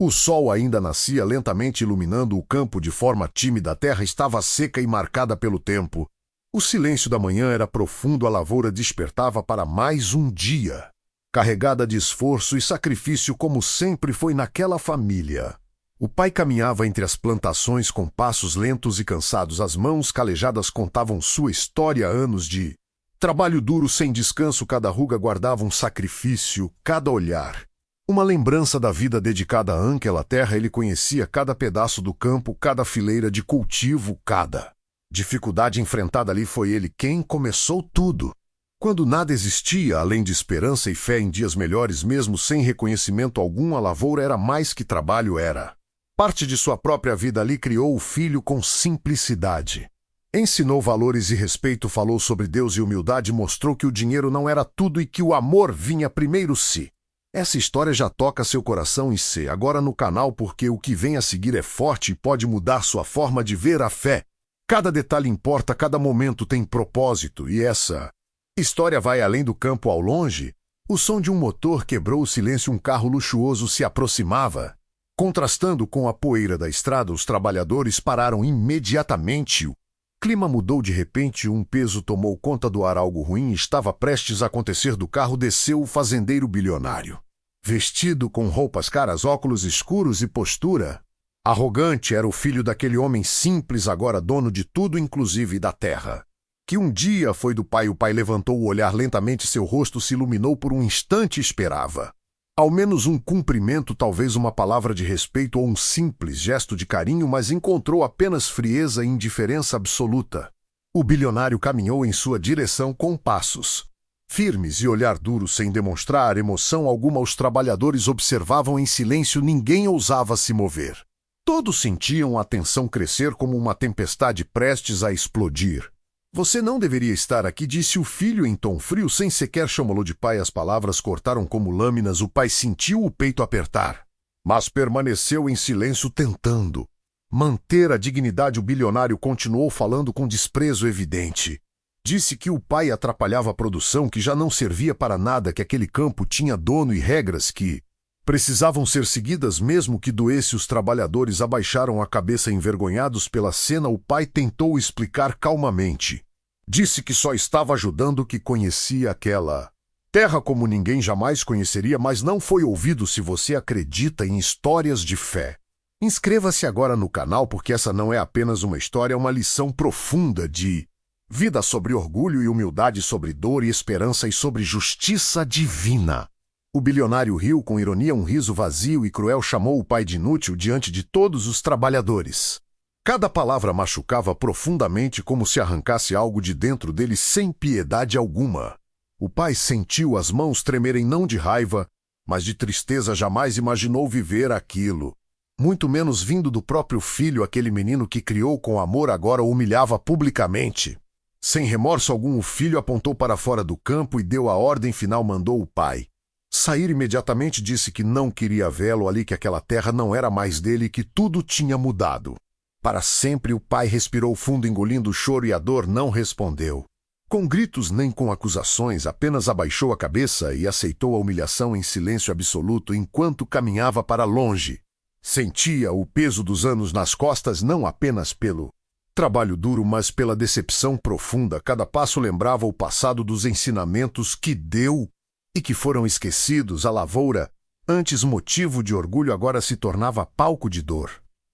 O sol ainda nascia lentamente iluminando o campo de forma tímida, a terra estava seca e marcada pelo tempo. O silêncio da manhã era profundo, a lavoura despertava para mais um dia, carregada de esforço e sacrifício como sempre foi naquela família. O pai caminhava entre as plantações com passos lentos e cansados, as mãos calejadas contavam sua história, anos de trabalho duro sem descanso, cada ruga guardava um sacrifício, cada olhar uma lembrança da vida dedicada àquela terra. Ele conhecia cada pedaço do campo, cada fileira de cultivo, cada dificuldade enfrentada ali. Foi ele quem começou tudo. Quando nada existia além de esperança e fé em dias melhores, mesmo sem reconhecimento algum, a lavoura era mais que trabalho, era parte de sua própria vida. Ali criou o filho com simplicidade. Ensinou valores e respeito, falou sobre Deus e humildade, mostrou que o dinheiro não era tudo e que o amor vinha primeiro. Se essa história já toca seu coração, e se agora no canal, porque o que vem a seguir é forte e pode mudar sua forma de ver a fé. Cada detalhe importa, cada momento tem propósito, e essa história vai além do campo ao longe. O som de um motor quebrou o silêncio, um carro luxuoso se aproximava. Contrastando com a poeira da estrada, os trabalhadores pararam imediatamente. O clima mudou de repente, um peso tomou conta do ar, algo ruim estava prestes a acontecer. Do carro desceu o fazendeiro bilionário. Vestido com roupas caras, óculos escuros e postura arrogante, era o filho daquele homem simples, agora dono de tudo, inclusive da terra, que um dia foi do pai. O pai levantou o olhar lentamente, seu rosto se iluminou por um instante. Esperava ao menos um cumprimento, talvez uma palavra de respeito ou um simples gesto de carinho, mas encontrou apenas frieza e indiferença absoluta. O bilionário caminhou em sua direção com passos firmes e olhar duro, sem demonstrar emoção alguma. Os trabalhadores observavam em silêncio, ninguém ousava se mover. Todos sentiam a tensão crescer como uma tempestade prestes a explodir. Você não deveria estar aqui, disse o filho em tom frio, sem sequer chamá-lo de pai. As palavras cortaram como lâminas. O pai sentiu o peito apertar, mas permaneceu em silêncio, tentando manter a dignidade. O bilionário continuou falando com desprezo evidente. Disse que o pai atrapalhava a produção, que já não servia para nada, que aquele campo tinha dono e regras que precisavam ser seguidas mesmo que doesse. Os trabalhadores abaixaram a cabeça envergonhados pela cena. O pai tentou explicar calmamente. Disse que só estava ajudando, que conhecia aquela terra como ninguém jamais conheceria, mas não foi ouvido. Se você acredita em histórias de fé, inscreva-se agora no canal, porque essa não é apenas uma história, é uma lição profunda de vida, sobre orgulho e humildade, sobre dor e esperança e sobre justiça divina. O bilionário riu com ironia, um riso vazio e cruel. Chamou o pai de inútil diante de todos os trabalhadores. Cada palavra machucava profundamente, como se arrancasse algo de dentro dele sem piedade alguma. O pai sentiu as mãos tremerem, não de raiva, mas de tristeza. Jamais imaginou viver aquilo, muito menos vindo do próprio filho. Aquele menino que criou com amor agora o humilhava publicamente. Sem remorso algum, o filho apontou para fora do campo e deu a ordem final. Mandou o pai sair imediatamente. Disse que não queria vê-lo ali, que aquela terra não era mais dele e que tudo tinha mudado para sempre. O pai respirou fundo, engolindo o choro e a dor. Não respondeu com gritos nem com acusações, apenas abaixou a cabeça e aceitou a humilhação em silêncio absoluto. Enquanto caminhava para longe, sentia o peso dos anos nas costas, não apenas pelo trabalho duro, mas pela decepção profunda. Cada passo lembrava o passado, dos ensinamentos que deu e que foram esquecidos. A lavoura, antes motivo de orgulho, agora se tornava palco de dor.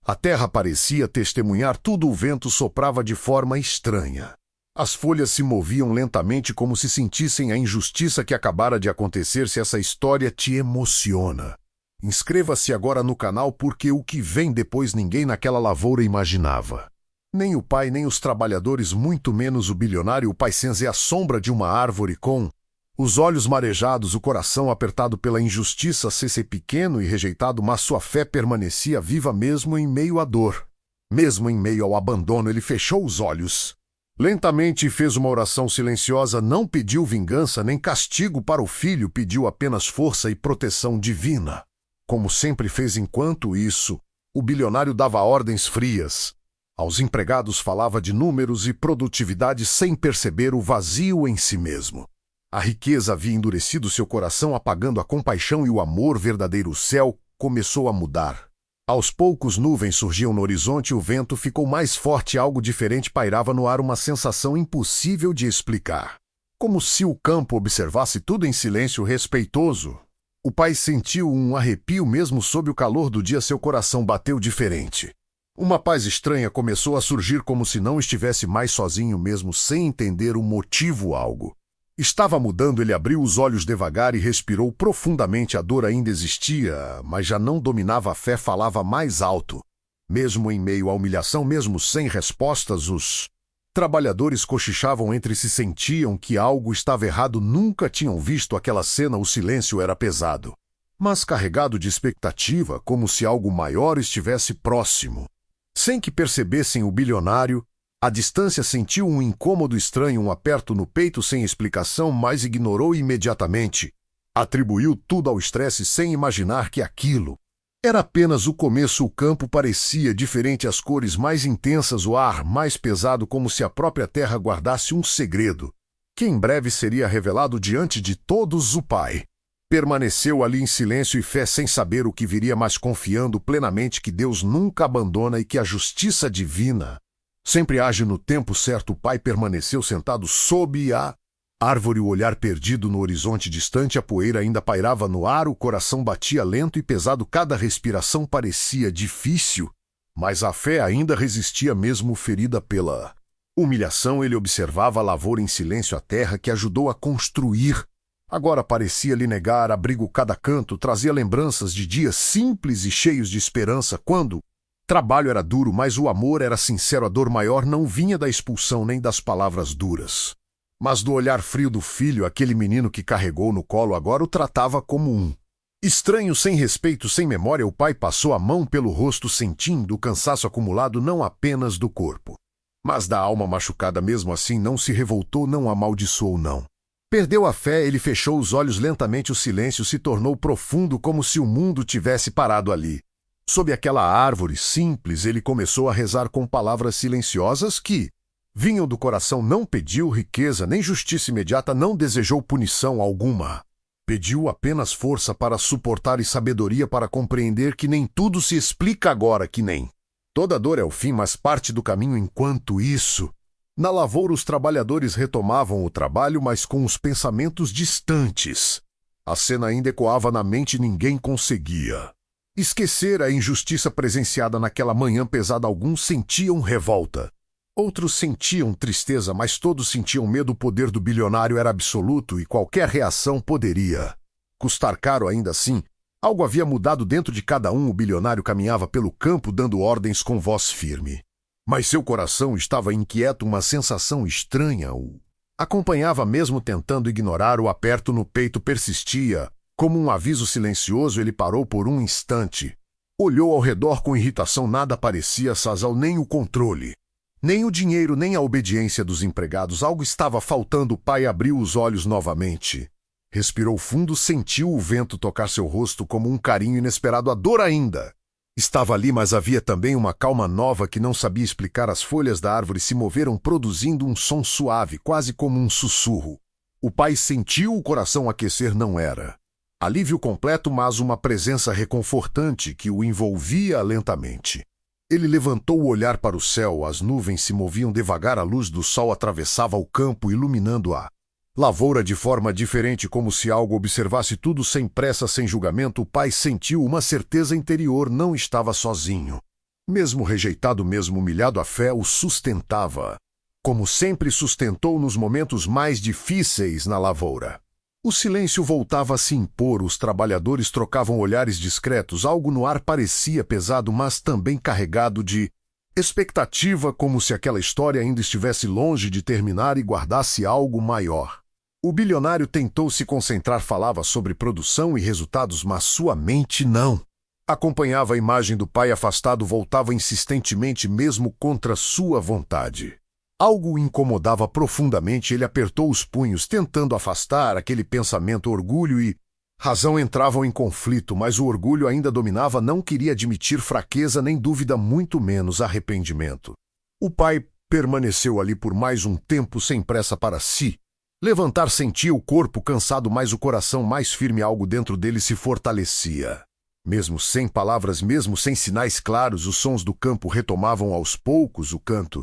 A terra parecia testemunhar tudo. O vento soprava de forma estranha. As folhas se moviam lentamente, como se sentissem a injustiça que acabara de acontecer. Se essa história te emociona, inscreva-se agora no canal, porque o que vem depois ninguém naquela lavoura imaginava. Nem o pai, nem os trabalhadores, muito menos o bilionário. O pai cinza é a sombra de uma árvore, com os olhos marejados, o coração apertado pela injustiça. Ser pequeno e rejeitado, mas sua fé permanecia viva mesmo em meio à dor. Mesmo em meio ao abandono, ele fechou os olhos lentamente e fez uma oração silenciosa. Não pediu vingança nem castigo para o filho, pediu apenas força e proteção divina. Como sempre fez. Enquanto isso, o bilionário dava ordens frias aos empregados, falava de números e produtividade sem perceber o vazio em si mesmo. A riqueza havia endurecido seu coração, apagando a compaixão e o amor verdadeiro. O céu começou a mudar. Aos poucos, nuvens surgiam no horizonte e o vento ficou mais forte e algo diferente pairava no ar, uma sensação impossível de explicar. Como se o campo observasse tudo em silêncio respeitoso. O pai sentiu um arrepio mesmo sob o calor do dia, seu coração bateu diferente. Uma paz estranha começou a surgir, como se não estivesse mais sozinho mesmo sem entender o motivo algo. Estava mudando, ele abriu os olhos devagar e respirou profundamente. A dor ainda existia, mas já não dominava a fé, falava mais alto. Mesmo em meio à humilhação, mesmo sem respostas, os trabalhadores cochichavam entre si, sentiam que algo estava errado, nunca tinham visto aquela cena, o silêncio era pesado, mas carregado de expectativa, como se algo maior estivesse próximo. Sem que percebessem, o bilionário, à distância, sentiu um incômodo estranho, um aperto no peito sem explicação, mas ignorou imediatamente. Atribuiu tudo ao estresse sem imaginar que aquilo era apenas o começo. O campo parecia diferente, as cores mais intensas, o ar mais pesado, como se a própria terra guardasse um segredo, que em breve seria revelado diante de todos. O pai permaneceu ali em silêncio e fé, sem saber o que viria, mas confiando plenamente que Deus nunca abandona e que a justiça divina sempre age no tempo certo. O pai permaneceu sentado sob a árvore, o olhar perdido no horizonte distante. A poeira ainda pairava no ar, o coração batia lento e pesado, cada respiração parecia difícil, mas a fé ainda resistia mesmo ferida pela humilhação. Ele observava a lavoura em silêncio, a terra que ajudou a construir. Agora parecia lhe negar abrigo, cada canto trazia lembranças de dias simples e cheios de esperança, quando trabalho era duro, mas o amor era sincero. A dor maior não vinha da expulsão nem das palavras duras, mas do olhar frio do filho. Aquele menino que carregou no colo agora o tratava como um estranho, sem respeito, sem memória. O pai passou a mão pelo rosto, sentindo o cansaço acumulado não apenas do corpo, mas da alma machucada. Mesmo assim, não se revoltou, não amaldiçoou, não perdeu a fé. Ele fechou os olhos lentamente. O silêncio se tornou profundo, como se o mundo tivesse parado ali. Sob aquela árvore simples, ele começou a rezar com palavras silenciosas que vinham do coração. Não pediu riqueza nem justiça imediata, não desejou punição alguma. Pediu apenas força para suportar e sabedoria para compreender que nem tudo se explica agora, que nem toda dor é o fim, mas parte do caminho. Enquanto isso, na lavoura, os trabalhadores retomavam o trabalho, mas com os pensamentos distantes. A cena ainda ecoava na mente, ninguém conseguia esquecer a injustiça presenciada naquela manhã pesada. Alguns sentiam revolta, outros sentiam tristeza, mas todos sentiam medo. O poder do bilionário era absoluto e qualquer reação poderia custar caro. Ainda assim, algo havia mudado dentro de cada um. O bilionário caminhava pelo campo dando ordens com voz firme, mas seu coração estava inquieto. Uma sensação estranha o acompanhava, mesmo tentando ignorar. O aperto no peito persistia, como um aviso silencioso. Ele parou por um instante, olhou ao redor com irritação. Nada parecia sazal, nem o controle, nem o dinheiro, nem a obediência dos empregados. Algo estava faltando. O pai abriu os olhos novamente, respirou fundo, sentiu o vento tocar seu rosto como um carinho inesperado. A dor ainda estava ali, mas havia também uma calma nova que não sabia explicar. As folhas da árvore se moveram, produzindo um som suave, quase como um sussurro. O pai sentiu o coração aquecer. Não era alívio completo, mas uma presença reconfortante que o envolvia lentamente. Ele levantou o olhar para o céu. As nuvens se moviam devagar, a luz do sol atravessava o campo, iluminando a lavoura de forma diferente, como se algo observasse tudo sem pressa, sem julgamento. O pai sentiu uma certeza interior, não estava sozinho. Mesmo rejeitado, mesmo humilhado, a fé o sustentava, como sempre sustentou nos momentos mais difíceis na lavoura. O silêncio voltava a se impor. Os trabalhadores trocavam olhares discretos. Algo no ar parecia pesado, mas também carregado de expectativa, como se aquela história ainda estivesse longe de terminar e guardasse algo maior. O bilionário tentou se concentrar, falava sobre produção e resultados, mas sua mente não acompanhava. A imagem do pai afastado voltava insistentemente, mesmo contra sua vontade. Algo o incomodava profundamente. Ele apertou os punhos, tentando afastar aquele pensamento. Orgulho e razão entravam em conflito, mas o orgulho ainda dominava. Não queria admitir fraqueza nem dúvida, muito menos arrependimento. O pai permaneceu ali por mais um tempo, sem pressa para si levantar. Sentia o corpo cansado, mas o coração mais firme. Algo dentro dele se fortalecia. Mesmo sem palavras, mesmo sem sinais claros, os sons do campo retomavam aos poucos o canto.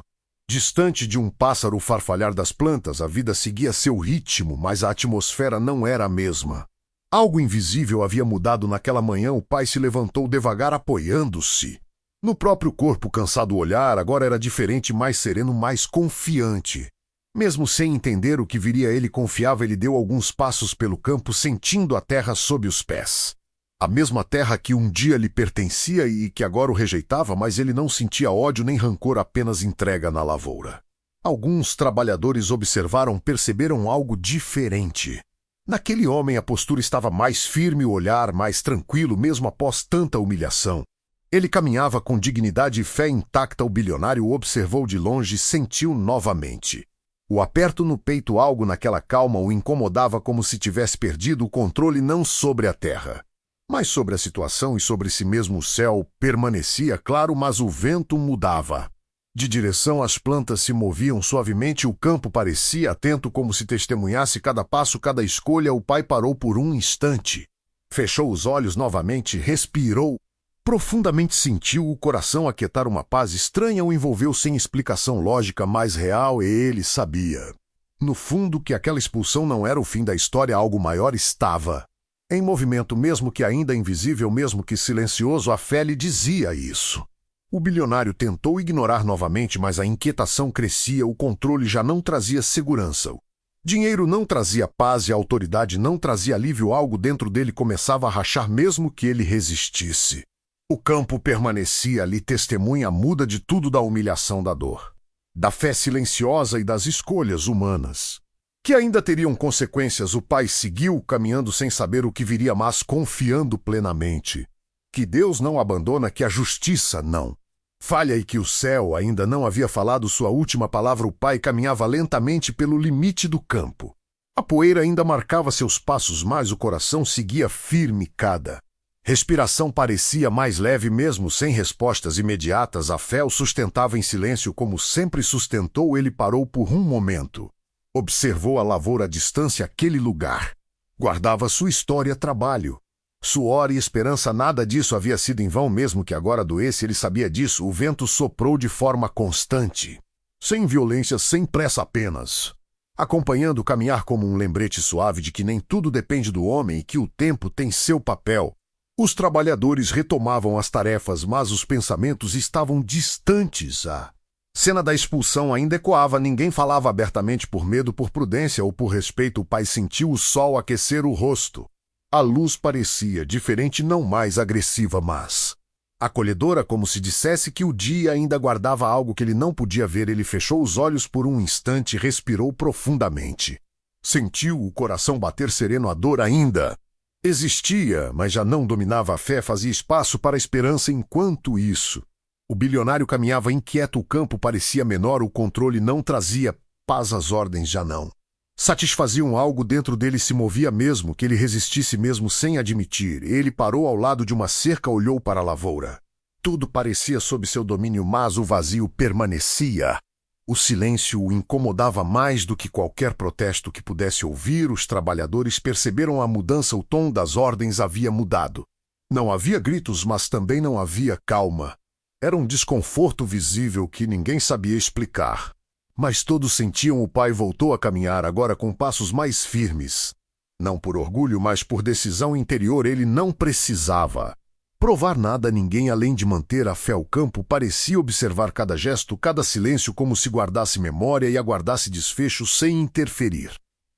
Distante de um pássaro farfalhar das plantas, a vida seguia seu ritmo, mas a atmosfera não era a mesma. Algo invisível havia mudado naquela manhã. O pai se levantou devagar, apoiando-se no próprio corpo. Cansado, o olhar agora era diferente, mais sereno, mais confiante. Mesmo sem entender o que viria, ele confiava. Ele deu alguns passos pelo campo, sentindo a terra sob os pés. A mesma terra que um dia lhe pertencia e que agora o rejeitava, mas ele não sentia ódio nem rancor, apenas entrega na lavoura. Alguns trabalhadores observaram, perceberam algo diferente. Naquele homem a postura estava mais firme, o olhar mais tranquilo, mesmo após tanta humilhação. Ele caminhava com dignidade e fé intacta. O bilionário o observou de longe e sentiu novamente o aperto no peito. Algo naquela calma o incomodava, como se tivesse perdido o controle, não sobre a terra, mas sobre a situação e sobre si mesmo. O céu permanecia claro, mas o vento mudava de direção. As plantas se moviam suavemente. O campo parecia atento, como se testemunhasse cada passo, cada escolha. O pai parou por um instante. Fechou os olhos novamente, respirou profundamente, sentiu o coração aquietar. Uma paz estranha o envolveu, sem explicação lógica, mais real. E ele sabia, no fundo, que aquela expulsão não era o fim da história. Algo maior estava em movimento, mesmo que ainda invisível, mesmo que silencioso. A fé lhe dizia isso. O bilionário tentou ignorar novamente, mas a inquietação crescia. O controle já não trazia segurança. O dinheiro não trazia paz e a autoridade não trazia alívio. Algo dentro dele começava a rachar, mesmo que ele resistisse. O campo permanecia ali, testemunha muda de tudo, da humilhação, da dor, da fé silenciosa e das escolhas humanas, que ainda teriam consequências. O pai seguiu caminhando sem saber o que viria, mas confiando plenamente que Deus não abandona, que a justiça não falha e que o céu ainda não havia falado sua última palavra. O pai caminhava lentamente pelo limite do campo. A poeira ainda marcava seus passos, mas o coração seguia firme. Cada respiração parecia mais leve, mesmo sem respostas imediatas. A fé o sustentava em silêncio, como sempre sustentou. Ele parou por um momento. Observou a lavoura à distância. Aquele lugar guardava sua história, trabalho, suor e esperança. Nada disso havia sido em vão, mesmo que agora doesse. Ele sabia disso. O vento soprou de forma constante, sem violência, sem pressa, apenas acompanhando o caminhar, como um lembrete suave de que nem tudo depende do homem e que o tempo tem seu papel. Os trabalhadores retomavam as tarefas, mas os pensamentos estavam distantes. A cena da expulsão ainda ecoava. Ninguém falava abertamente, por medo, por prudência ou por respeito. O pai sentiu o sol aquecer o rosto. A luz parecia diferente, não mais agressiva, mas acolhedora, como se dissesse que o dia ainda guardava algo que ele não podia ver. Ele fechou os olhos por um instante, respirou profundamente. Sentiu o coração bater sereno. A dor ainda existia, mas já não dominava. A fé fazia espaço para a esperança. Enquanto isso, o bilionário caminhava inquieto. O campo parecia menor. O controle não trazia paz. As ordens já não satisfaziam. Algo dentro dele se movia, mesmo que ele resistisse, mesmo sem admitir. Ele parou ao lado de uma cerca, olhou para a lavoura. Tudo parecia sob seu domínio, mas o vazio permanecia. O silêncio o incomodava mais do que qualquer protesto que pudesse ouvir. Os trabalhadores perceberam a mudança. O tom das ordens havia mudado. Não havia gritos, mas também não havia calma. Era um desconforto visível que ninguém sabia explicar. Mas todos sentiam. O pai voltou a caminhar, agora com passos mais firmes. Não por orgulho, mas por decisão interior. Ele não precisava provar nada a ninguém além de manter a fé. O campo parecia observar cada gesto, cada silêncio, como se guardasse memória e aguardasse desfecho sem interferir.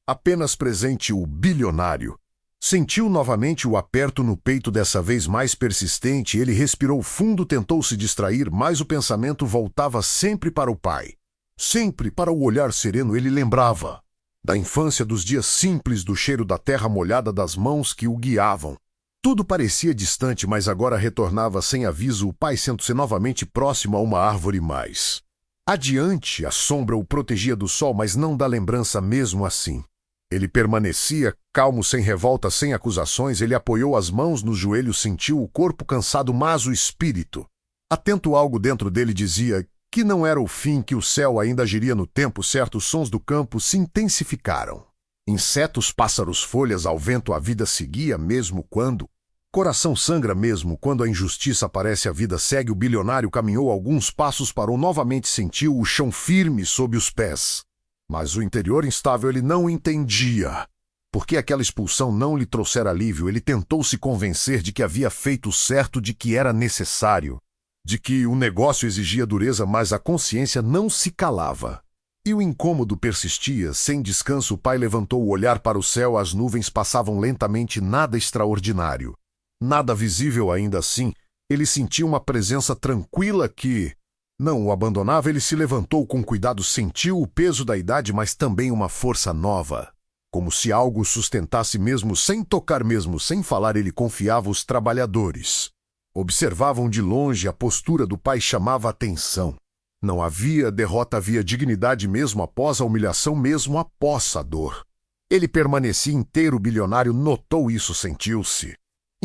Apenas presente. O bilionário sentiu novamente o aperto no peito, dessa vez mais persistente. Ele respirou fundo, tentou se distrair, mas o pensamento voltava sempre para o pai, sempre para o olhar sereno. Ele lembrava da infância, dos dias simples, do cheiro da terra molhada, das mãos que o guiavam. Tudo parecia distante, mas agora retornava sem aviso. O pai sendo-se novamente próximo a uma árvore mais adiante. A sombra o protegia do sol, mas não da lembrança. Mesmo assim, ele permanecia calmo, sem revolta, sem acusações. Ele apoiou as mãos nos joelhos, sentiu o corpo cansado, mas o espírito atento. Algo dentro dele dizia que não era o fim, que o céu ainda agiria no tempo certo. Os sons do campo se intensificaram. Insetos, pássaros, folhas ao vento. A vida seguia, mesmo quando Coração sangra mesmo, quando a injustiça aparece, a vida segue. O bilionário caminhou alguns passos, parou novamente, sentiu o chão firme sob os pés. Mas o interior instável, ele não entendia. Porque aquela expulsão não lhe trouxera alívio. Ele tentou se convencer de que havia feito o certo, de que era necessário, de que o negócio exigia dureza, mas a consciência não se calava. E o incômodo persistia. Sem descanso, o pai levantou o olhar para o céu. As nuvens passavam lentamente, nada extraordinário. Nada visível ainda assim. Ele sentia uma presença tranquila que não o abandonava. Ele se levantou com cuidado, sentiu o peso da idade, mas também uma força nova. Como se algo o sustentasse mesmo sem tocar, mesmo sem falar. Ele confiava. Os trabalhadores observavam de longe. A postura do pai chamava a atenção. Não havia derrota, havia dignidade mesmo após a humilhação, mesmo após a dor. Ele permanecia inteiro. O bilionário notou isso, sentiu-se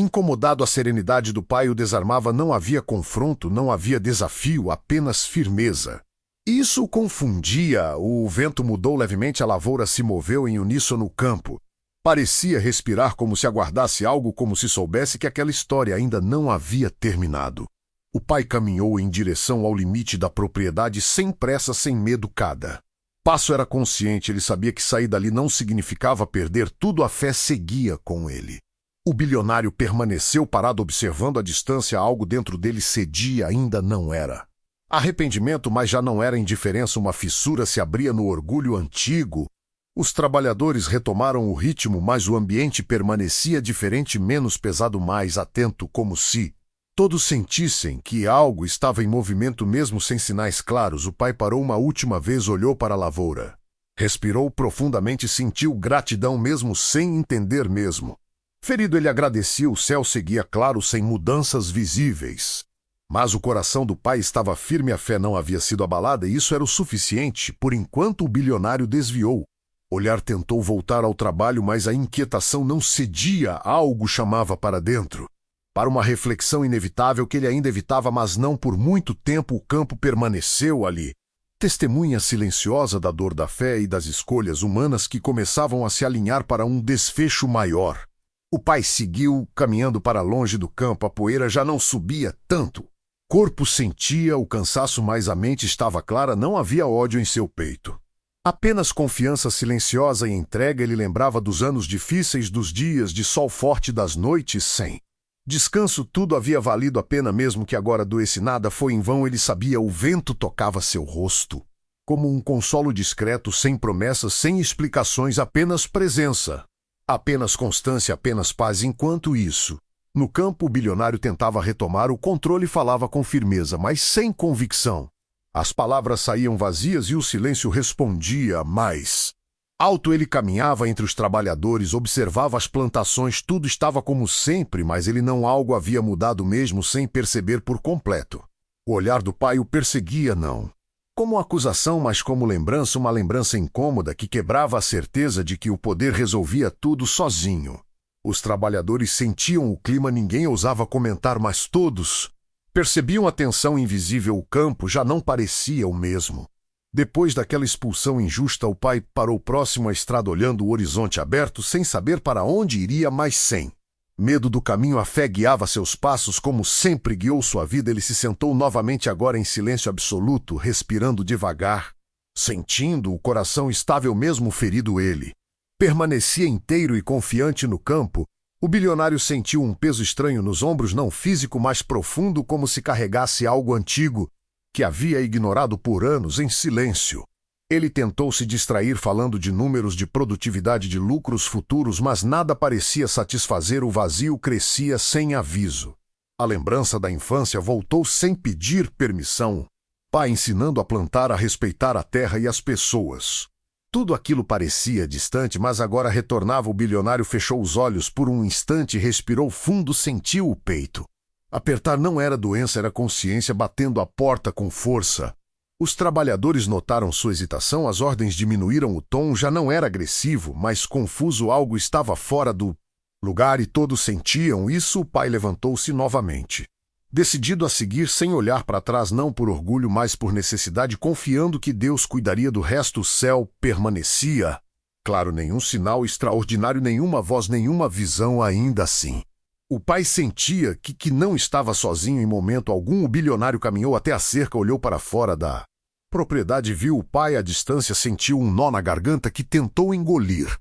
incomodado. A serenidade do pai o desarmava. Não havia confronto, não havia desafio, apenas firmeza. Isso o confundia. O vento mudou levemente, a lavoura se moveu em uníssono no campo. Parecia respirar, como se aguardasse algo, como se soubesse que aquela história ainda não havia terminado. O pai caminhou em direção ao limite da propriedade, sem pressa, sem medo. Cada passo era consciente. Ele sabia que sair dali não significava perder tudo. A fé seguia com ele. O bilionário permaneceu parado, observando a distância. Algo dentro dele cedia. Ainda não era arrependimento, mas já não era indiferença. Uma fissura se abria no orgulho antigo. Os trabalhadores retomaram o ritmo, mas o ambiente permanecia diferente, menos pesado, mais atento, como se todos sentissem que algo estava em movimento, mesmo sem sinais claros. O pai parou uma última vez, olhou para a lavoura. Respirou profundamente, sentiu gratidão mesmo sem entender mesmo. Ferido, ele agradecia. O céu seguia claro, sem mudanças visíveis. Mas o coração do pai estava firme, a fé não havia sido abalada, e isso era o suficiente. Por enquanto, o bilionário desviou. Olhar tentou voltar ao trabalho, mas a inquietação não cedia. Algo chamava para dentro, para uma reflexão inevitável que ele ainda evitava, mas não por muito tempo. O campo permaneceu ali, testemunha silenciosa da dor da fé e das escolhas humanas que começavam a se alinhar para um desfecho maior. O pai seguiu, caminhando para longe do campo. A poeira já não subia tanto. Corpo sentia o cansaço, mas a mente estava clara. Não havia ódio em seu peito. Apenas confiança silenciosa e entrega. Ele lembrava dos anos difíceis, dos dias de sol forte, das noites sem descanso. Tudo havia valido a pena, mesmo que agora doesse. Nada foi em vão. Ele sabia. O vento tocava seu rosto, como um consolo discreto, sem promessas, sem explicações, apenas presença. Apenas constância, apenas paz. Enquanto isso, no campo, o bilionário tentava retomar o controle. Falava com firmeza, mas sem convicção. As palavras saíam vazias e o silêncio respondia mais alto. Ele caminhava entre os trabalhadores, observava as plantações. Tudo estava como sempre, mas ele não. Algo havia mudado mesmo sem perceber por completo. O olhar do pai o perseguia, não como acusação, mas como lembrança. Uma lembrança incômoda que quebrava a certeza de que o poder resolvia tudo sozinho. Os trabalhadores sentiam o clima. Ninguém ousava comentar, mas todos percebiam a tensão invisível. O campo já não parecia o mesmo. Depois daquela expulsão injusta, o pai parou próximo à estrada, olhando o horizonte aberto, sem saber para onde iria, mas sem medo do caminho. A fé guiava seus passos, como sempre guiou sua vida. Ele se sentou novamente, agora em silêncio absoluto, respirando devagar, sentindo o coração estável mesmo ferido. Ele permanecia inteiro e confiante no campo. O bilionário sentiu um peso estranho nos ombros, não físico, mas profundo, como se carregasse algo antigo que havia ignorado por anos. Em silêncio, ele tentou se distrair, falando de números, de produtividade, de lucros futuros, mas nada parecia satisfazer. O vazio crescia sem aviso. A lembrança da infância voltou sem pedir permissão. Pai ensinando a plantar, a respeitar a terra e as pessoas. Tudo aquilo parecia distante, mas agora retornava. O bilionário fechou os olhos por um instante, respirou fundo, sentiu o peito apertar. Não era doença, era consciência batendo a porta com força. Os trabalhadores notaram sua hesitação. As ordens diminuíram. O tom já não era agressivo, mas confuso. Algo estava fora do lugar e todos sentiam isso. O pai levantou-se novamente, decidido a seguir sem olhar para trás, não por orgulho, mas por necessidade, confiando que Deus cuidaria do resto. O céu permanecia claro, nenhum sinal extraordinário, nenhuma voz, nenhuma visão. Ainda assim, O pai sentia que não estava sozinho em momento algum. O bilionário caminhou até a cerca, olhou para fora da propriedade, viu o pai à distância, sentiu um nó na garganta que tentou engolir.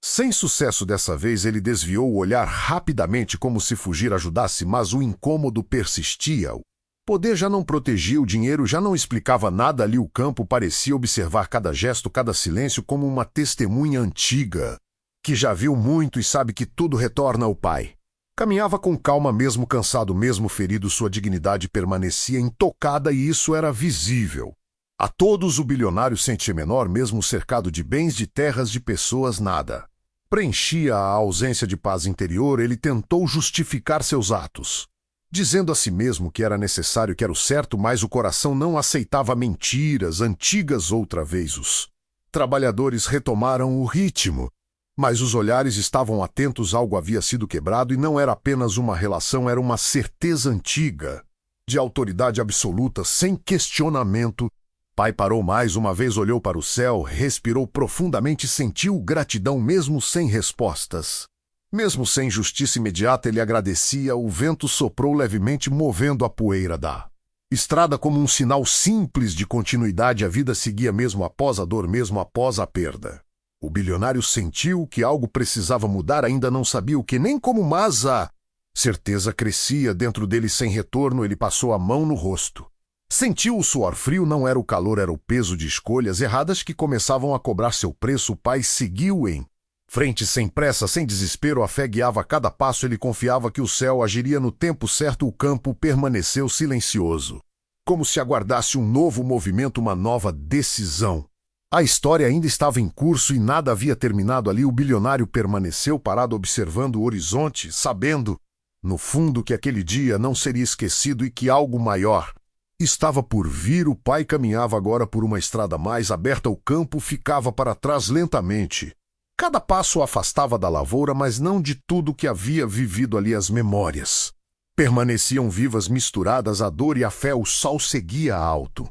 Sem sucesso dessa vez, ele desviou o olhar rapidamente como se fugir ajudasse, mas o incômodo persistia. O poder já não protegia, o dinheiro já não explicava nada ali. O campo parecia observar cada gesto, cada silêncio como uma testemunha antiga, que já viu muito e sabe que tudo retorna ao pai. Caminhava com calma, mesmo cansado, mesmo ferido, sua dignidade permanecia intocada e isso era visível. A todos o bilionário sentia menor, mesmo cercado de bens, de terras, de pessoas, nada preenchia a ausência de paz interior. Ele tentou justificar seus atos, dizendo a si mesmo que era necessário, que era o certo, mas o coração não aceitava mentiras antigas outra vez. Os trabalhadores retomaram o ritmo, mas os olhares estavam atentos. Algo havia sido quebrado e não era apenas uma relação, era uma certeza antiga, de autoridade absoluta, sem questionamento. Pai parou mais uma vez, olhou para o céu, respirou profundamente e sentiu gratidão mesmo sem respostas. Mesmo sem justiça imediata, ele agradecia. O vento soprou levemente, movendo a poeira da estrada como um sinal simples de continuidade. A vida seguia mesmo após a dor, mesmo após a perda. O bilionário sentiu que algo precisava mudar, ainda não sabia o que nem como, mas a certeza crescia dentro dele sem retorno. Ele passou a mão no rosto. Sentiu o suor frio, não era o calor, era o peso de escolhas erradas que começavam a cobrar seu preço. O pai seguiu em frente, sem pressa, sem desespero. A fé guiava cada passo. Ele confiava que o céu agiria no tempo certo. O campo permaneceu silencioso, como se aguardasse um novo movimento, uma nova decisão. A história ainda estava em curso e nada havia terminado ali. O bilionário permaneceu parado, observando o horizonte, sabendo, no fundo, que aquele dia não seria esquecido e que algo maior estava por vir. O pai caminhava agora por uma estrada mais aberta. O campo ficava para trás lentamente. Cada passo o afastava da lavoura, mas não de tudo que havia vivido ali. As memórias permaneciam vivas, misturadas à dor e à fé. O sol seguia alto.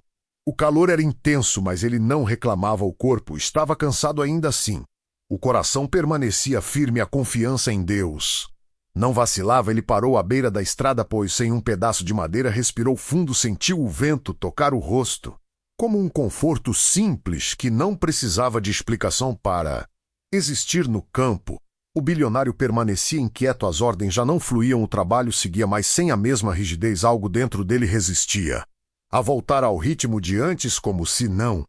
O calor era intenso, mas ele não reclamava. O corpo estava cansado ainda assim. O coração permanecia firme, a confiança em Deus não vacilava. Ele parou à beira da estrada, pôs em um pedaço de madeira, respirou fundo, sentiu o vento tocar o rosto, como um conforto simples que não precisava de explicação para existir no campo. O bilionário permanecia inquieto, as ordens já não fluíam, o trabalho seguia, mas sem a mesma rigidez. Algo dentro dele resistia a voltar ao ritmo de antes, como se não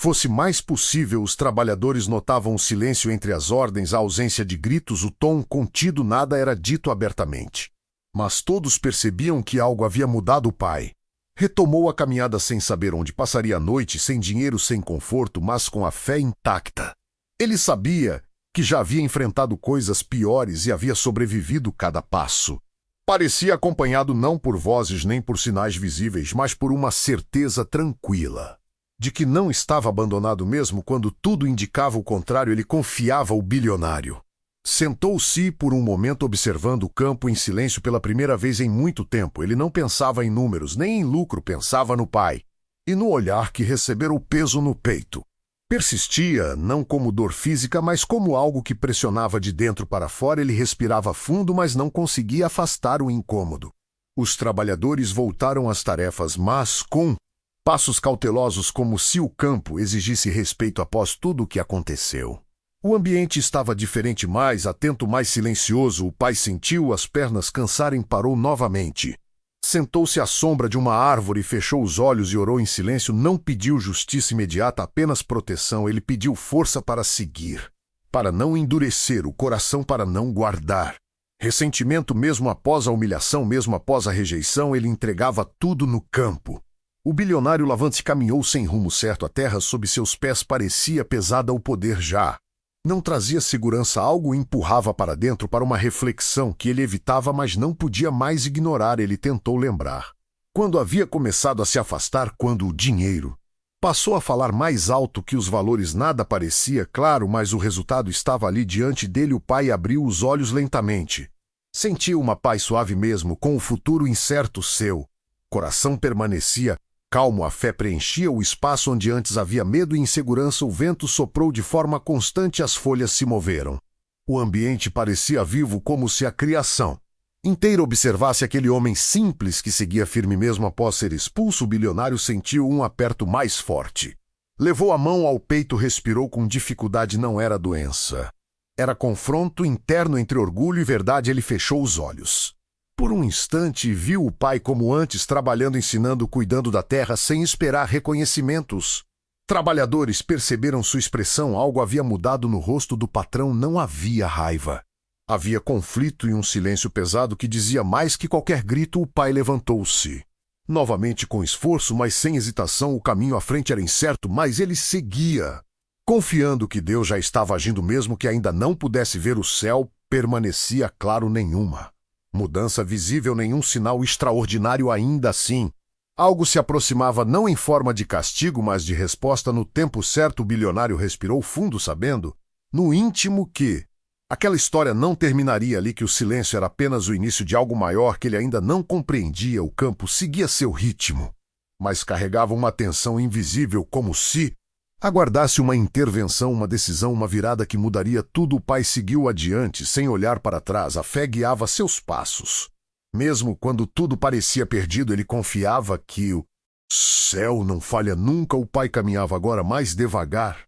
fosse mais possível. Os trabalhadores notavam o silêncio entre as ordens, a ausência de gritos, o tom contido. Nada era dito abertamente, mas todos percebiam que algo havia mudado. O pai retomou a caminhada sem saber onde passaria a noite, sem dinheiro, sem conforto, mas com a fé intacta. Ele sabia que já havia enfrentado coisas piores e havia sobrevivido cada passo. Parecia acompanhado não por vozes nem por sinais visíveis, mas por uma certeza tranquila de que não estava abandonado mesmo quando tudo indicava o contrário. Ele confiava. O bilionário sentou-se por um momento, observando o campo em silêncio pela primeira vez em muito tempo. Ele não pensava em números nem em lucro, pensava no pai e no olhar que recebera. O peso no peito persistia, não como dor física, mas como algo que pressionava de dentro para fora. Ele respirava fundo, mas não conseguia afastar o incômodo. Os trabalhadores voltaram às tarefas, mas com passos cautelosos, como se o campo exigisse respeito após tudo o que aconteceu. O ambiente estava diferente, mais atento, mais silencioso. O pai sentiu as pernas cansarem, parou novamente. Sentou-se à sombra de uma árvore, fechou os olhos e orou em silêncio. Não pediu justiça imediata, apenas proteção. Ele pediu força para seguir, para não endurecer o coração, para não guardar ressentimento. Mesmo após a humilhação, mesmo após a rejeição, ele entregava tudo no campo. O bilionário lavante caminhou sem rumo certo. A terra sob seus pés parecia pesada. O poder já não trazia segurança. Algo o empurrava para dentro, para uma reflexão que ele evitava, mas não podia mais ignorar. Ele tentou lembrar quando havia começado a se afastar, quando o dinheiro passou a falar mais alto que os valores. Nada parecia claro, mas o resultado estava ali diante dele. O pai abriu os olhos lentamente. Sentiu uma paz suave mesmo com o futuro incerto. Seu coração permanecia calmo, a fé preenchia o espaço onde antes havia medo e insegurança. O vento soprou de forma constante, as folhas se moveram. O ambiente parecia vivo, como se a criação Inteira observasse aquele homem simples que seguia firme mesmo após ser expulso, o bilionário sentiu um aperto mais forte. Levou a mão ao peito, respirou com dificuldade. Não era doença. Era confronto interno entre orgulho e verdade. Ele fechou os olhos. Por um instante, viu o pai como antes, trabalhando, ensinando, cuidando da terra, sem esperar reconhecimentos. Trabalhadores perceberam sua expressão. Algo havia mudado no rosto do patrão. Não havia raiva. Havia conflito e um silêncio pesado que dizia mais que qualquer grito. O pai levantou-se. Novamente com esforço, mas sem hesitação. O caminho à frente era incerto, mas ele seguia. Confiando que Deus já estava agindo mesmo que ainda não pudesse ver o céu, permanecia claro nenhuma. Mudança visível, nenhum sinal extraordinário ainda assim. Algo se aproximava não em forma de castigo, mas de resposta no tempo certo. O bilionário respirou fundo, sabendo, no íntimo, que aquela história não terminaria ali, que o silêncio era apenas o início de algo maior que ele ainda não compreendia. O campo seguia seu ritmo, mas carregava uma tensão invisível, como se aguardasse uma intervenção, uma decisão, uma virada que mudaria tudo. O pai seguiu adiante, sem olhar para trás. A fé guiava seus passos. Mesmo quando tudo parecia perdido, ele confiava que o céu não falha nunca. O pai caminhava agora mais devagar.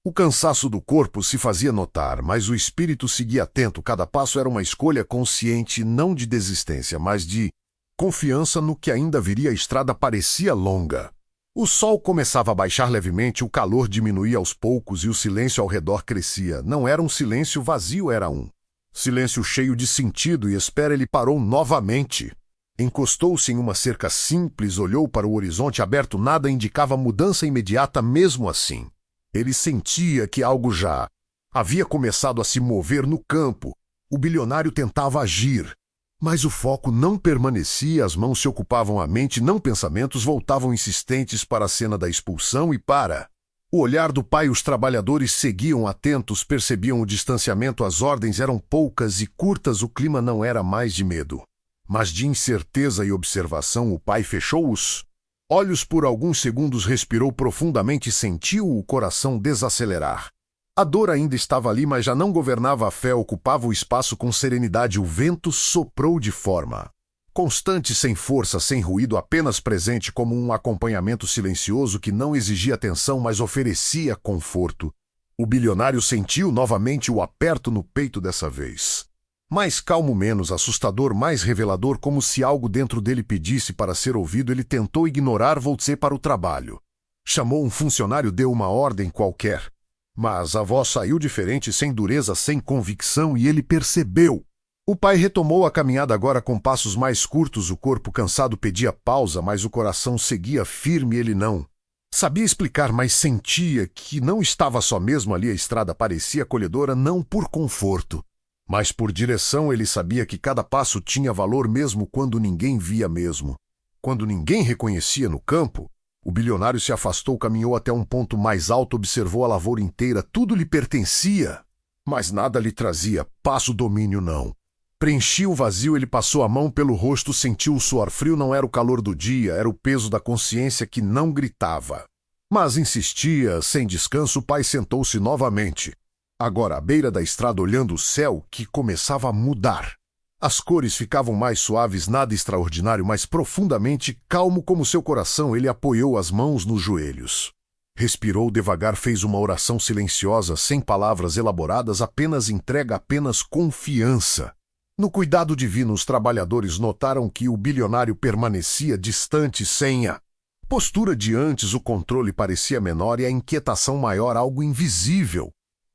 O cansaço do corpo se fazia notar, mas o espírito seguia atento. Cada passo era uma escolha consciente, não de desistência, mas de confiança no que ainda viria. A estrada parecia longa. O sol começava a baixar levemente, o calor diminuía aos poucos e o silêncio ao redor crescia. Não era um silêncio vazio, era um silêncio cheio de sentido e espera. Ele parou novamente. Encostou-se em uma cerca simples, olhou para o horizonte aberto. Nada indicava mudança imediata. Mesmo assim, ele sentia que algo já havia começado a se mover no campo. O bilionário tentava agir, mas o foco não permanecia. As mãos se ocupavam a mente, não pensamentos. Voltavam insistentes para a cena da expulsão e para o olhar do pai. Os trabalhadores seguiam atentos, percebiam o distanciamento. As ordens eram poucas e curtas. O clima não era mais de medo, mas de incerteza e observação. O pai fechou os olhos por alguns segundos, respirou profundamente e sentiu o coração desacelerar. A dor ainda estava ali, mas já não governava. A fé ocupava o espaço com serenidade. O vento soprou de forma constante, sem força, sem ruído, apenas presente, como um acompanhamento silencioso que não exigia atenção, mas oferecia conforto. O bilionário sentiu novamente o aperto no peito, dessa vez mais calmo, menos assustador, mais revelador, como se algo dentro dele pedisse para ser ouvido. Ele tentou ignorar. Voltei para o trabalho. Chamou um funcionário, deu uma ordem qualquer. Mas a voz saiu diferente, sem dureza, sem convicção, e ele percebeu. O pai retomou a caminhada, agora com passos mais curtos. O corpo cansado pedia pausa, mas o coração seguia firme. Ele não sabia explicar, mas sentia que não estava só mesmo ali. A estrada parecia acolhedora, não por conforto, mas por direção. Ele sabia que cada passo tinha valor, mesmo quando ninguém via, mesmo quando ninguém reconhecia no campo. O bilionário se afastou, caminhou até um ponto mais alto, observou a lavoura inteira. Tudo lhe pertencia, mas nada lhe trazia paz. O domínio não preenchia o vazio. Ele passou a mão pelo rosto, sentiu o suor frio. Não era o calor do dia, era o peso da consciência que não gritava, mas insistia. Sem descanso, o pai sentou-se novamente, agora à beira da estrada, olhando o céu que começava a mudar. As cores ficavam mais suaves, nada extraordinário, mas profundamente calmo como seu coração. Ele apoiou as mãos nos joelhos. Respirou devagar, fez uma oração silenciosa, sem palavras elaboradas, apenas entrega, apenas confiança no cuidado divino. Os trabalhadores notaram que o bilionário permanecia distante, sem a postura de antes. O controle parecia menor e a inquietação maior. Algo invisível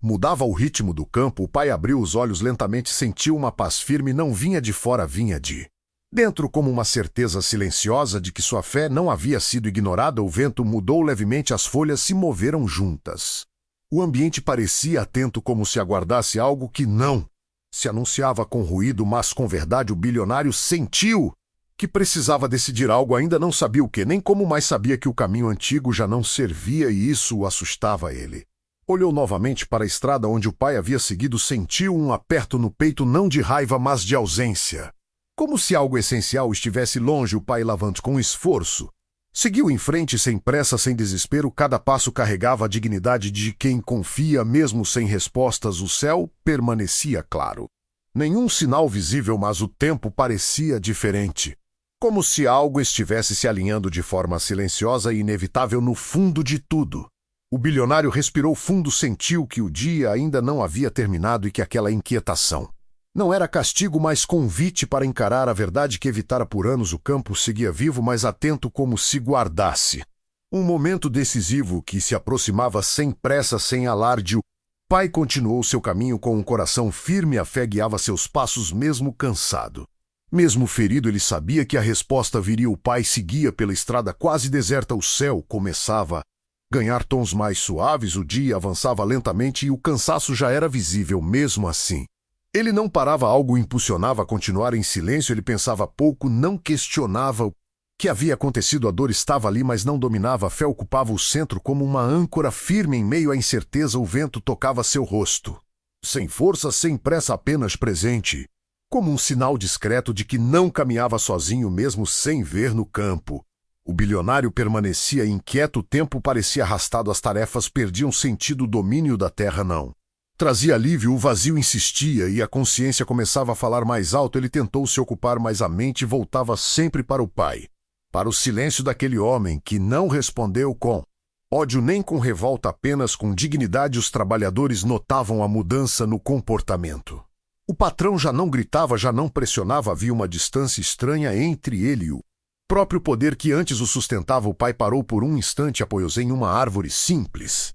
mudava o ritmo do campo. O pai abriu os olhos lentamente, sentiu uma paz firme. Não vinha de fora, vinha de dentro, como uma certeza silenciosa de que sua fé não havia sido ignorada. O vento mudou levemente, as folhas se moveram juntas. O ambiente parecia atento, como se aguardasse algo que não se anunciava com ruído, mas com verdade. O bilionário sentiu que precisava decidir algo. Ainda não sabia o que, nem como, mas sabia que o caminho antigo já não servia e isso o assustava. Ele olhou novamente para a estrada onde o pai havia seguido. Sentiu um aperto no peito, não de raiva, mas de ausência. Como se algo essencial estivesse longe. O pai, lavando com esforço, seguiu em frente, sem pressa, sem desespero. Cada passo carregava a dignidade de quem confia, mesmo sem respostas. O céu permanecia claro. Nenhum sinal visível, mas o tempo parecia diferente. Como se algo estivesse se alinhando de forma silenciosa e inevitável no fundo de tudo. O bilionário respirou fundo, sentiu que o dia ainda não havia terminado e que aquela inquietação não era castigo, mas convite para encarar a verdade que evitara por anos. O campo seguia vivo, mas atento, como se guardasse um momento decisivo que se aproximava sem pressa, sem alarde. O pai continuou seu caminho com um coração firme, a fé guiava seus passos mesmo cansado. Mesmo ferido, ele sabia que a resposta viria. O pai seguia pela estrada quase deserta. O céu começava a ganhar tons mais suaves, o dia avançava lentamente e o cansaço já era visível. Mesmo assim, ele não parava, algo o impulsionava a continuar em silêncio. Ele pensava pouco, não questionava o que havia acontecido. A dor estava ali, mas não dominava. A fé ocupava o centro como uma âncora firme em meio à incerteza. O vento tocava seu rosto, sem força, sem pressa, apenas presente, como um sinal discreto de que não caminhava sozinho, mesmo sem ver no campo. O bilionário permanecia inquieto, o tempo parecia arrastado, as tarefas perdiam sentido, o domínio da terra não trazia alívio, o vazio insistia e a consciência começava a falar mais alto. Ele tentou se ocupar, mas a mente voltava sempre para o pai, para o silêncio daquele homem que não respondeu com ódio nem com revolta, apenas com dignidade. Os trabalhadores notavam a mudança no comportamento. O patrão já não gritava, já não pressionava, havia uma distância estranha entre ele e o próprio poder que antes o sustentava. O pai parou por um instante, apoiou-se em uma árvore simples.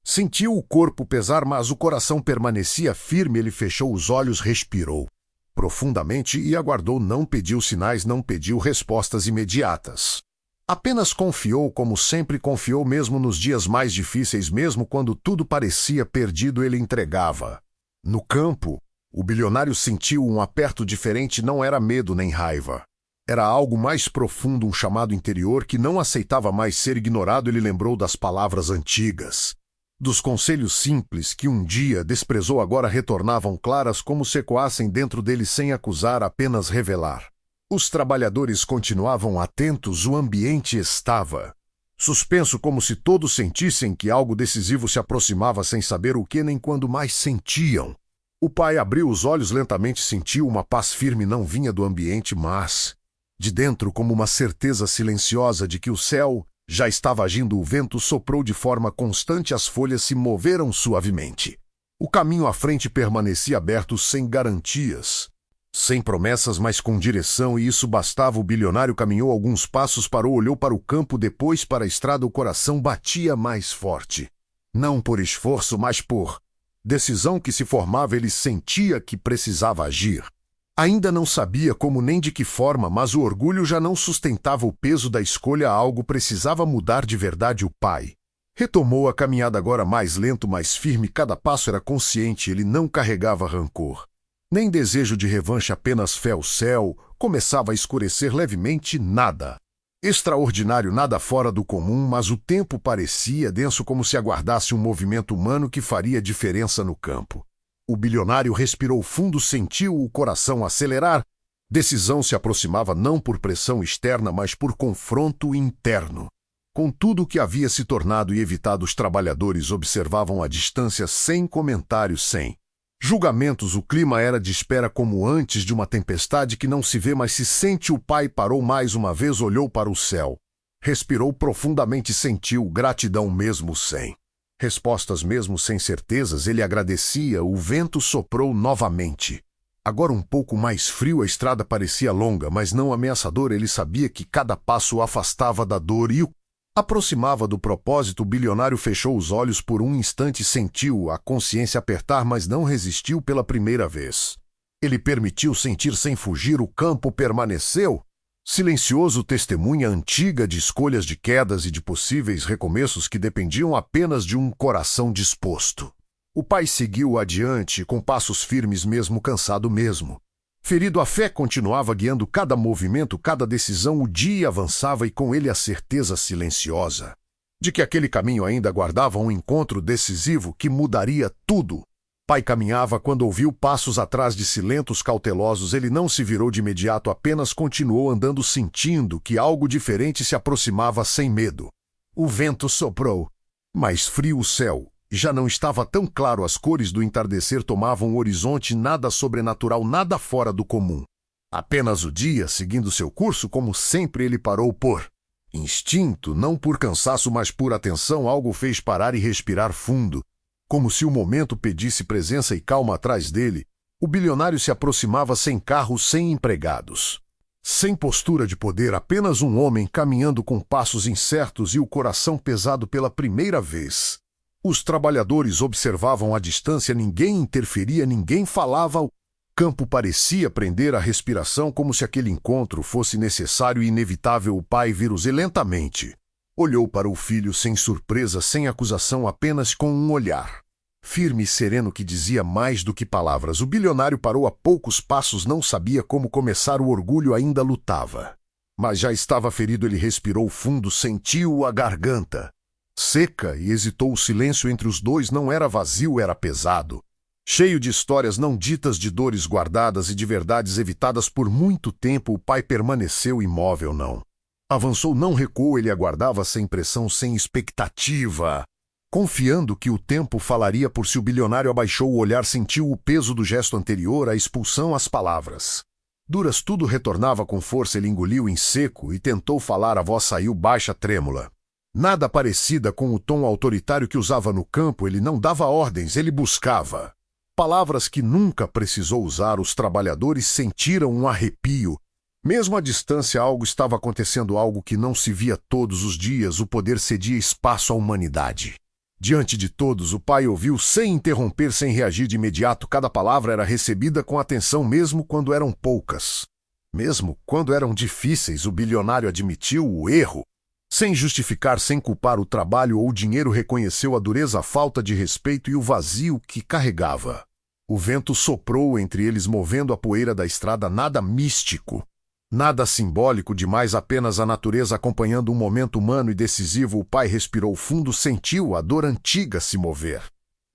Sentiu o corpo pesar, mas o coração permanecia firme. Ele fechou os olhos, respirou profundamente e aguardou. Não pediu sinais, não pediu respostas imediatas. Apenas confiou, como sempre confiou, mesmo nos dias mais difíceis, mesmo quando tudo parecia perdido. Ele entregava. No campo, o bilionário sentiu um aperto diferente. Não era medo nem raiva. Era algo mais profundo, um chamado interior que não aceitava mais ser ignorado. Ele lembrou das palavras antigas, dos conselhos simples que um dia desprezou, agora retornavam claras como se ecoassem dentro dele sem acusar, apenas revelar. Os trabalhadores continuavam atentos, o ambiente estava suspenso, como se todos sentissem que algo decisivo se aproximava, sem saber o que nem quando, mais sentiam. O pai abriu os olhos lentamente, sentiu uma paz firme, não vinha do ambiente, mas de dentro, como uma certeza silenciosa de que o céu já estava agindo. O vento soprou de forma constante, as folhas se moveram suavemente. O caminho à frente permanecia aberto, sem garantias, sem promessas, mas com direção, e isso bastava. O bilionário caminhou alguns passos, parou, olhou para o campo, depois para a estrada. O coração batia mais forte. Não por esforço, mas por decisão que se formava. Ele sentia que precisava agir. Ainda não sabia como nem de que forma, mas o orgulho já não sustentava o peso da escolha. Algo precisava mudar de verdade. O pai retomou a caminhada, agora mais lento, mais firme. Cada passo era consciente. Ele não carregava rancor, nem desejo de revanche, apenas fé. O céu começava a escurecer levemente. Nada extraordinário, nada fora do comum, mas o tempo parecia denso, como se aguardasse um movimento humano que faria diferença no campo. O bilionário respirou fundo, sentiu o coração acelerar. Decisão se aproximava, não por pressão externa, mas por confronto interno. Com tudo o que havia se tornado e evitado, os trabalhadores observavam à distância, sem comentários, sem julgamentos. O clima era de espera, como antes de uma tempestade que não se vê, mas se sente. O pai parou mais uma vez, olhou para o céu. Respirou profundamente, sentiu gratidão mesmo sem respostas, mesmo sem certezas. Ele agradecia. O vento soprou novamente. Agora um pouco mais frio, a estrada parecia longa, mas não ameaçadora. Ele sabia que cada passo o afastava da dor e o aproximava do propósito. O bilionário fechou os olhos por um instante, sentiu a consciência apertar, mas não resistiu pela primeira vez. Ele permitiu sentir sem fugir. O campo permaneceu silencioso, testemunha antiga de escolhas, de quedas e de possíveis recomeços que dependiam apenas de um coração disposto. O pai seguiu adiante com passos firmes, mesmo cansado, mesmo ferido. A fé continuava guiando cada movimento, cada decisão. O dia avançava e com ele a certeza silenciosa de que aquele caminho ainda aguardava um encontro decisivo que mudaria tudo. Pai caminhava quando ouviu passos atrás de si, lentos, cautelosos. Ele não se virou de imediato, apenas continuou andando, sentindo que algo diferente se aproximava, sem medo. O vento soprou mais frio, o céu Já não estava tão claro, as cores do entardecer tomavam o horizonte, nada sobrenatural, nada fora do comum. Apenas o dia, seguindo seu curso, como sempre. Ele parou por instinto, não por cansaço, mas por atenção. Algo fez parar e respirar fundo, como se o momento pedisse presença e calma atrás dele. O bilionário se aproximava, sem carro, sem empregados, sem postura de poder, apenas um homem caminhando com passos incertos e o coração pesado pela primeira vez. Os trabalhadores observavam à distância, ninguém interferia, ninguém falava. O campo parecia prender a respiração, como se aquele encontro fosse necessário e inevitável. O pai virou-se lentamente. Olhou para o filho sem surpresa, sem acusação, apenas com um olhar firme e sereno que dizia mais do que palavras. O bilionário parou a poucos passos, não sabia como começar. O orgulho ainda lutava, mas já estava ferido. Ele respirou fundo, sentiu a garganta seca e hesitou. O silêncio entre os dois não era vazio, era pesado, cheio de histórias não ditas, de dores guardadas e de verdades evitadas por muito tempo. O pai permaneceu imóvel, não avançou, não recuou. Ele aguardava sem pressão, sem expectativa, confiando que o tempo falaria por si. O bilionário abaixou o olhar, sentiu o peso do gesto anterior, a expulsão, as palavras duras, tudo retornava com força. Ele engoliu em seco e tentou falar. A voz saiu baixa, trêmula, nada parecida com o tom autoritário que usava no campo. Ele não dava ordens, ele buscava palavras que nunca precisou usar. Os trabalhadores sentiram um arrepio. Mesmo à distância, algo estava acontecendo, algo que não se via todos os dias. O poder cedia espaço à humanidade. Diante de todos, o pai ouviu sem interromper, sem reagir de imediato. Cada palavra era recebida com atenção, mesmo quando eram poucas, mesmo quando eram difíceis. O bilionário admitiu o erro, sem justificar, sem culpar o trabalho ou o dinheiro. Reconheceu a dureza, a falta de respeito e o vazio que carregava. O vento soprou entre eles, movendo a poeira da estrada. Nada místico, nada simbólico demais, apenas a natureza acompanhando um momento humano e decisivo. O pai respirou fundo, sentiu a dor antiga se mover.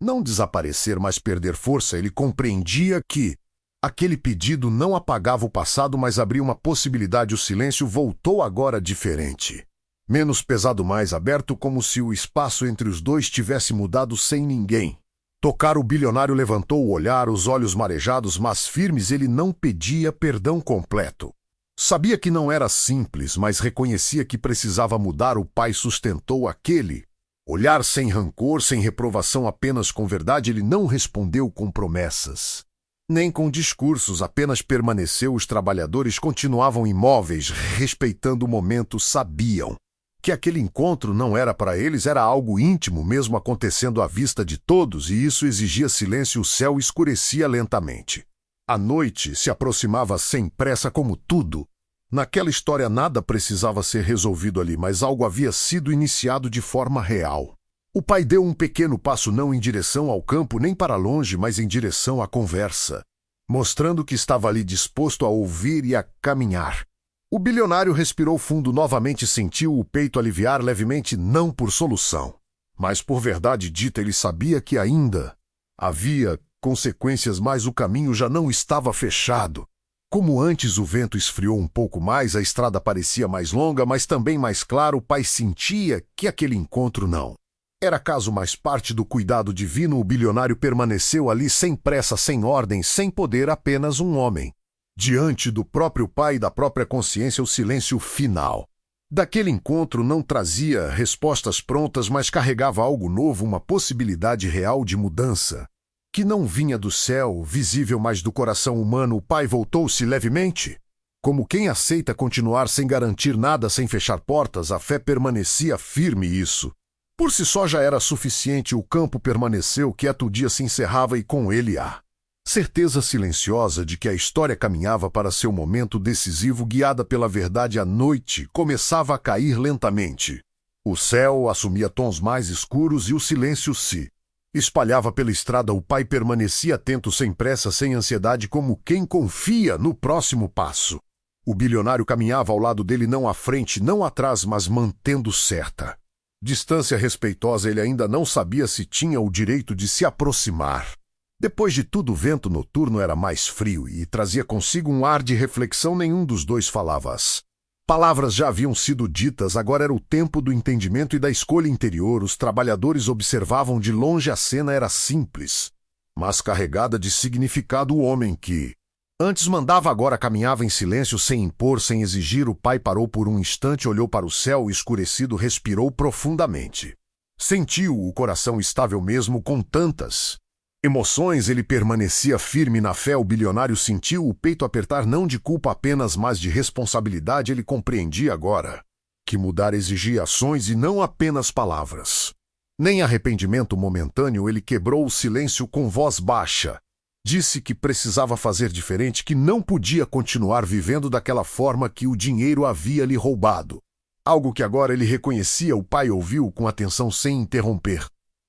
Não desaparecer, mas perder força. Ele compreendia que aquele pedido não apagava o passado, mas abria uma possibilidade. O silêncio voltou agora diferente, menos pesado, mais aberto, como se o espaço entre os dois tivesse mudado. Sem ninguém tocar, o bilionário levantou o olhar, os olhos marejados, mas firmes. Ele não pedia perdão completo. Sabia que não era simples, mas reconhecia que precisava mudar. O pai sustentou aquele olhar sem rancor, sem reprovação, apenas com verdade. Ele não respondeu com promessas, nem com discursos, apenas permaneceu. Os trabalhadores continuavam imóveis, respeitando o momento. Sabiam que aquele encontro não era para eles, era algo íntimo, mesmo acontecendo à vista de todos, e isso exigia silêncio. O céu escurecia lentamente. A noite se aproximava sem pressa, como tudo naquela história. Nada precisava ser resolvido ali, mas algo havia sido iniciado de forma real. O pai deu um pequeno passo, não em direção ao campo, nem para longe, mas em direção à conversa, mostrando que estava ali, disposto a ouvir e a caminhar. O bilionário respirou fundo novamente, sentiu o peito aliviar levemente, não por solução, mas por verdade dita. Ele sabia que ainda havia consequências, mas o caminho já não estava fechado. Como antes, o vento esfriou um pouco mais, a estrada parecia mais longa, mas também mais clara. O pai sentia que aquele encontro não era caso, mais parte do cuidado divino. O bilionário permaneceu ali, sem pressa, sem ordem, sem poder, apenas um homem, diante do próprio pai e da própria consciência. O silêncio final daquele encontro não trazia respostas prontas, mas carregava algo novo, uma possibilidade real de mudança, que não vinha do céu, visível, mas do coração humano. O pai voltou-se levemente, como quem aceita continuar sem garantir nada, sem fechar portas. A fé permanecia firme, isso por si só já era suficiente. O campo permaneceu quieto, o dia se encerrava e com ele a certeza silenciosa de que a história caminhava para seu momento decisivo, guiada pela verdade. A noite começava a cair lentamente. O céu assumia tons mais escuros e o silêncio se espalhava pela estrada. O pai permanecia atento, sem pressa, sem ansiedade, como quem confia no próximo passo. O bilionário caminhava ao lado dele, não à frente, não atrás, mas mantendo certa distância respeitosa. Ele ainda não sabia se tinha o direito de se aproximar. Depois de tudo, o vento noturno era mais frio e trazia consigo um ar de reflexão. Nenhum dos dois falava. As Palavras já haviam sido ditas, agora era o tempo do entendimento e da escolha interior. Os trabalhadores observavam de longe. A cena era simples, mas carregada de significado. O homem que antes mandava agora caminhava em silêncio, sem impor, sem exigir. O pai parou por um instante, olhou para o céu escurecido, respirou profundamente. Sentiu o coração estável mesmo com tantas emoções. Ele permanecia firme na fé. O bilionário sentiu o peito apertar, não de culpa apenas, mas de responsabilidade. Ele compreendia agora que mudar exigia ações e não apenas palavras. Nem arrependimento momentâneo. Ele quebrou o silêncio com voz baixa. Disse que precisava fazer diferente, que não podia continuar vivendo daquela forma que o dinheiro havia lhe roubado. Algo que agora ele reconhecia. O pai ouviu com atenção, sem interromper,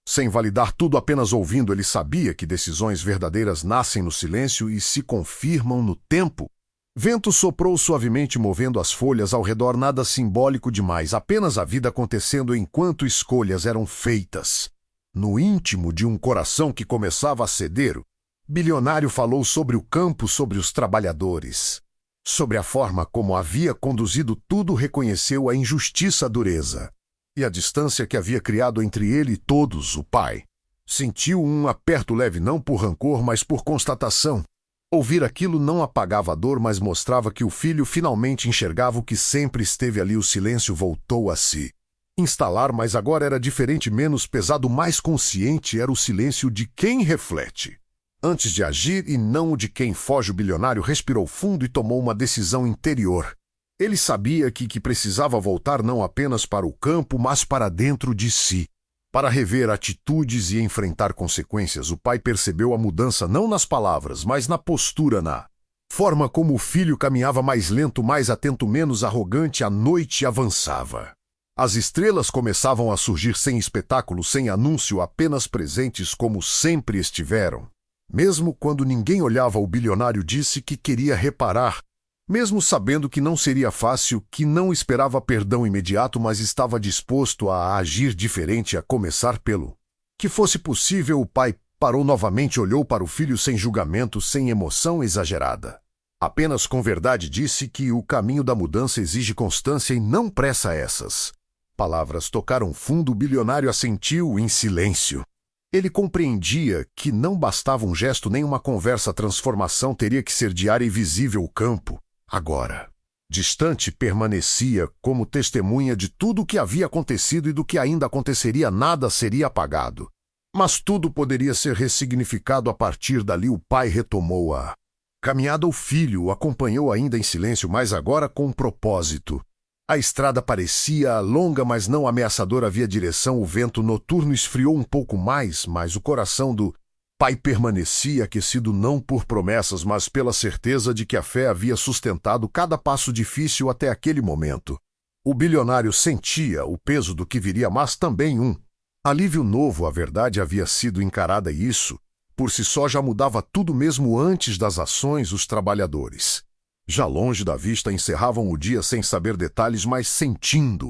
sem validar tudo, apenas ouvindo. Ele sabia que decisões verdadeiras nascem no silêncio e se confirmam no tempo. Vento soprou suavemente, movendo as folhas ao redor. Nada simbólico demais, apenas a vida acontecendo enquanto escolhas eram feitas. No íntimo de um coração que começava a ceder, o bilionário falou sobre o campo, sobre os trabalhadores, sobre a forma como havia conduzido tudo. Reconheceu a injustiça, a dureza e a distância que havia criado entre ele e todos. O pai sentiu um aperto leve, não por rancor, mas por constatação. Ouvir aquilo não apagava a dor, mas mostrava que o filho finalmente enxergava o que sempre esteve ali. O silêncio voltou a se instalar, mas agora era diferente, menos pesado, mais consciente. Era o silêncio de quem reflete antes de agir e não o de quem foge. O bilionário respirou fundo e tomou uma decisão interior. Ele sabia que precisava voltar não apenas para o campo, mas para dentro de si, para rever atitudes e enfrentar consequências. O pai percebeu a mudança não nas palavras, mas na postura, na forma como o filho caminhava, mais lento, mais atento, menos arrogante. A noite avançava. As estrelas começavam a surgir, sem espetáculo, sem anúncio, apenas presentes como sempre estiveram. Mesmo quando ninguém olhava, o bilionário disse que queria reparar, mesmo sabendo que não seria fácil, que não esperava perdão imediato, mas estava disposto a agir diferente, a começar pelo que fosse possível. O pai parou novamente, olhou para o filho sem julgamento, sem emoção exagerada. Apenas com verdade disse que o caminho da mudança exige constância e não pressa. Essas palavras tocaram fundo. O bilionário assentiu em silêncio. Ele compreendia que não bastava um gesto nem uma conversa. A transformação teria que ser diária e visível. O campo, agora distante, permanecia como testemunha de tudo o que havia acontecido e do que ainda aconteceria. Nada seria apagado, mas tudo poderia ser ressignificado a partir dali. O pai retomou a caminhada. O filho o acompanhou ainda em silêncio, mas agora com propósito. A estrada parecia longa, mas não ameaçadora. Havia direção. O vento noturno esfriou um pouco mais, mas o coração do pai permanecia aquecido, não por promessas, mas pela certeza de que a fé havia sustentado cada passo difícil até aquele momento. O bilionário sentia o peso do que viria, mas também um alívio novo. A verdade havia sido encarada e isso, por si só, já mudava tudo. Mesmo antes das ações, os trabalhadores, já longe da vista, encerravam o dia sem saber detalhes, mas sentindo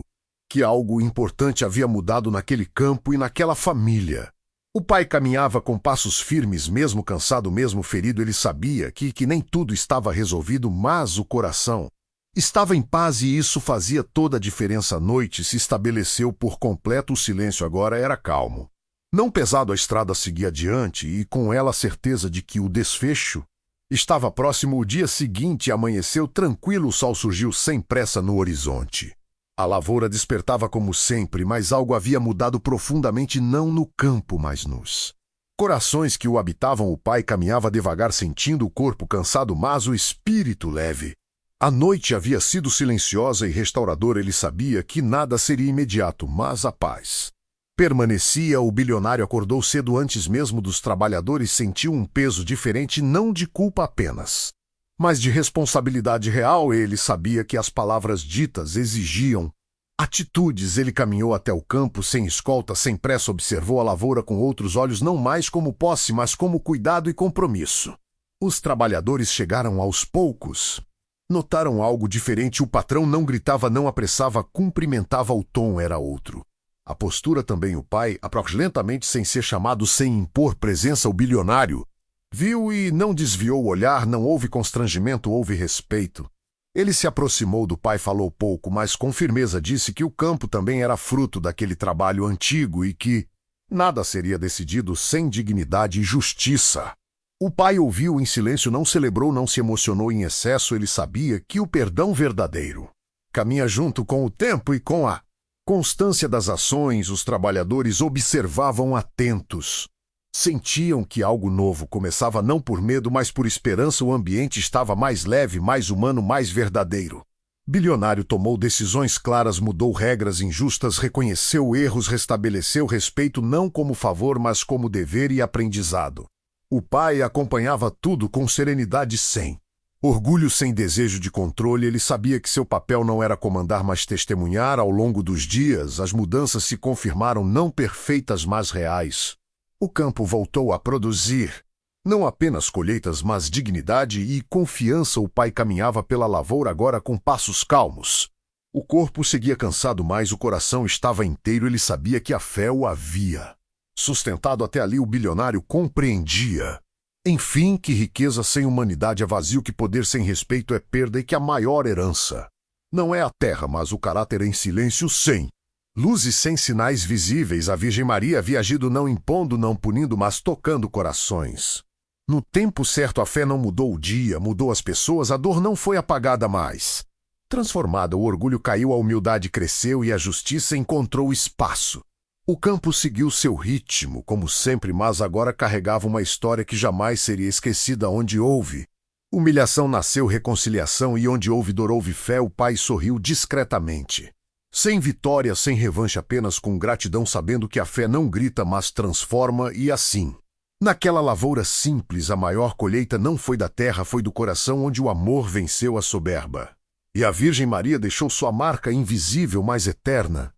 que algo importante havia mudado naquele campo e naquela família. O pai caminhava com passos firmes, mesmo cansado, mesmo ferido. Ele sabia que nem tudo estava resolvido, mas o coração estava em paz e isso fazia toda a diferença. A noite se estabeleceu por completo. O silêncio agora era calmo, não pesado. A estrada seguia adiante e com ela a certeza de que o desfecho estava próximo. O dia seguinte amanheceu tranquilo. O sol surgiu sem pressa no horizonte. A lavoura despertava como sempre, mas algo havia mudado profundamente, não no campo, mas nos corações que o habitavam. O pai caminhava devagar, sentindo o corpo cansado, mas o espírito leve. A noite havia sido silenciosa e restauradora. Ele sabia que nada seria imediato, mas a paz permanecia. O bilionário acordou cedo, antes mesmo dos trabalhadores. Sentiu um peso diferente, não de culpa apenas, mas de responsabilidade real. Ele sabia que as palavras ditas exigiam atitudes. Ele caminhou até o campo, sem escolta, sem pressa. Observou a lavoura com outros olhos, não mais como posse, mas como cuidado e compromisso. Os trabalhadores chegaram aos poucos. Notaram algo diferente. O patrão não gritava, não apressava, cumprimentava. O tom era outro. A postura também. O pai approximou lentamente, sem ser chamado, sem impor presença. O bilionário viu e não desviou o olhar. Não houve constrangimento, houve respeito. Ele se aproximou do pai, falou pouco, mas com firmeza disse que o campo também era fruto daquele trabalho antigo e que nada seria decidido sem dignidade e justiça. O pai ouviu em silêncio, não celebrou, não se emocionou em excesso. Ele sabia que o perdão verdadeiro caminha junto com o tempo e com a constância das ações. Os trabalhadores observavam atentos. Sentiam que algo novo começava, não por medo, mas por esperança. O ambiente estava mais leve, mais humano, mais verdadeiro. Bilionário tomou decisões claras, mudou regras injustas, reconheceu erros, restabeleceu respeito não como favor, mas como dever e aprendizado. O pai acompanhava tudo com serenidade, sem orgulho, sem desejo de controle. Ele sabia que seu papel não era comandar, mas testemunhar. Ao longo dos dias, as mudanças se confirmaram, não perfeitas, mas reais. O campo voltou a produzir, não apenas colheitas, mas dignidade e confiança. O pai caminhava pela lavoura agora com passos calmos. O corpo seguia cansado, mas o coração estava inteiro. Ele sabia que a fé o havia sustentado até ali. O bilionário compreendia, enfim, que riqueza sem humanidade é vazio, que poder sem respeito é perda e que a maior herança não é a terra, mas o caráter em silêncio, sem luzes, sem sinais visíveis. A Virgem Maria havia agido não impondo, não punindo, mas tocando corações. No tempo certo, a fé não mudou o dia, mudou as pessoas. A dor não foi apagada mais. Transformada, o orgulho caiu, a humildade cresceu e a justiça encontrou espaço. O campo seguiu seu ritmo, como sempre, mas agora carregava uma história que jamais seria esquecida. Onde houve humilhação, nasceu reconciliação, e onde houve dor, houve fé. O pai sorriu discretamente. Sem vitória, sem revanche, apenas com gratidão, sabendo que a fé não grita, mas transforma. E assim, naquela lavoura simples, a maior colheita não foi da terra, foi do coração, onde o amor venceu a soberba. E a Virgem Maria deixou sua marca invisível, mas eterna,